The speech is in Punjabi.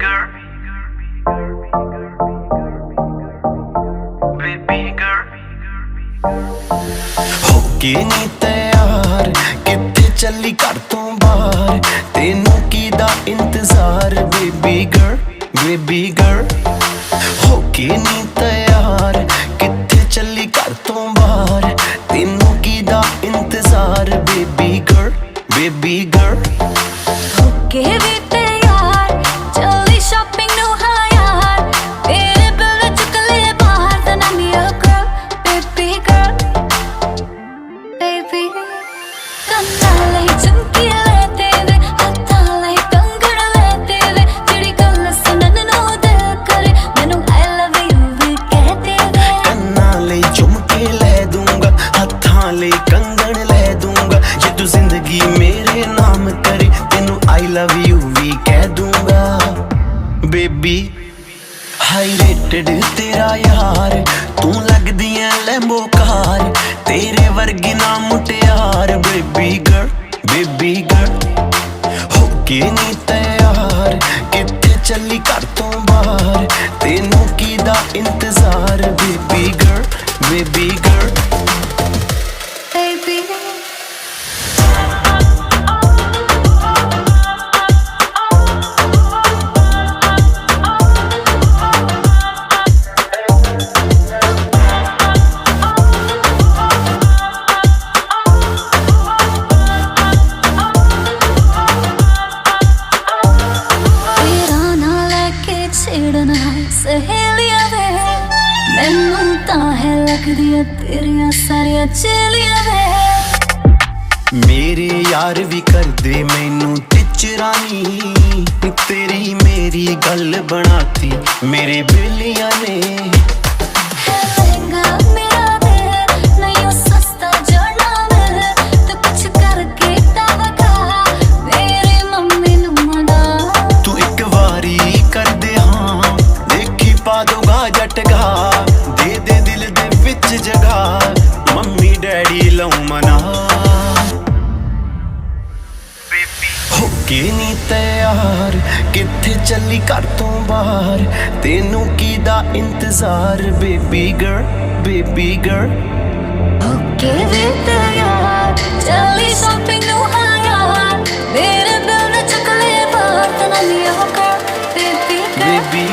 girl, baby girl। हो के नी तैयार किथे चली घर तो बाहर, तेनू की दा इंतजार बेबी गर्ल, बेबी गर्ल। हो के नी तैयार किथे चली घर तो बाहर, तेनू की दा इंतजार बेबी गर्ल, बेबी गर्ल। होके भी तैयार चली शॉपिंग नू हाँ यार, तेरे बिल चुक ले बाहर then I'm your girl, baby girl, baby। ਕੰਨਾਂ ਲਈ ਝੁਮਕੀ ਲੈ ਤੇਰੇ, ਹੱਥਾਂ ਲਈ ਕੰਗਣ ਲੈ ਤੇਰੇ, ਜਿਹੜੀ ਗੱਲ ਸੁਣਨ ਨੂੰ ਦਿਲ ਕਰੇ ਮੈਨੂੰ I love you ਵੀ ਕਹਿ ਦੇਵੇ। ਕੰਨਾਂ ਲਈ ਝੁਮਕੇ ਲੈ ਦੂੰਗਾ, ਹੱਥਾਂ ਲਈ ਕੰਗਣ ਲੈ ਦੂੰਗਾ, ਜੇ ਤੂੰ ਜ਼ਿੰਦਗੀ ਮੇਰੇ ਨਾਮ ਕਰੇ ਤੈਨੂੰ I love you ਵੀ ਕਹਿ ਦੂੰਗਾ ਬੇਬੀ। ਹਾਈ ਰੇਟਡ ਤੇਰਾ ਯਾਰ, ਤੂੰ ਲੱਗਦੀ ਐ ਲੈਂਬੋ ਕਾਰ, ਤੇਰੇ ਵਰਗੀ ਨਾ ਮੁਟਿਆਰ ਬੇਬੀ ਗਰਲ, ਬੇਬੀ ਗਰਲ। ਹੋ ਕੇ ਨੀ ਤੈयार ਕਿੱਥੇ ਚੱਲੀ ਘਰ ਤੋਂ ਬਾਹਰ, ਤੈਨੂੰ ਕੀ ਦਾ ਇੰਤਜ਼ਾਰ baby girl, baby girl. Baby ਛੇੜਨਾ ਸਹੇਲੀਆਂ ਵੇ, ਮੈਨੂੰ ਤਾਂ ਹੈ ਲੱਗਦੀਆਂ ਤੇਰੀਆਂ ਸਾਰੀਆਂ ਚੇਲੀਆਂ ਵੇ। ਮੇਰੇ ਯਾਰ ਵੀ ਕਰਦੇ ਮੈਨੂੰ ਟਿਚਰਾਨੀ, ਤੇਰੀ ਮੇਰੀ ਗੱਲ ਬਣਾਤੀ ਮੇਰੇ ਬੇਲੀਆਂ ਨੇ। ਲਹਿੰਗਾ ਮੇਰਾ ਦੇ ਨਹੀਂ ਸਸਤਾ ਜੜਨਾ ਵੇ, ਤੂੰ ਕੁਛ ਕਰਕੇ ਤਾਂ ਵਗਾ ਮੇਰੇ ਮੰਮੀ ਨੂੰ ਮਨਾ। ਤੂੰ ਇੱਕ ਵਾਰੀ ਕਰਦੇ ਹਾਂ ਦੇਖੀ ਪਾ ਦੂੰਗਾ ਜਟਗਾ, ਦੇ ਦੇ ਦਿਲ ਦੇ ਵਿੱਚ ਜਗਾ ਮੰਮੀ ਡੈਡੀ ਲਊ ਮਨਾ। ਹੋ ਕੇ ਨੀ ਤੈयार ਕਿੱਥੇ ਚੱਲੀ ਘਰ ਤੋਂ ਬਾਹਰ, ਤੈਨੂੰ ਕੀ ਦਾ ਇੰਤਜ਼ਾਰ ਬੇਬੀ ਗਰਲ, ਬੇਬੀ ਗਰਲ। ਹੋਕੇ ਵੀ ਤੈयार ਚੱਲੀ ਸ਼ਾਪਿੰਗ ਨੂੰ ਹਾਂ ਯਾਰ, ਮੇਰੇ ਬਿਲ ਚੁੱਕ ਲੈ ਬਾਹਰ then I'm your girl, baby girl। Baby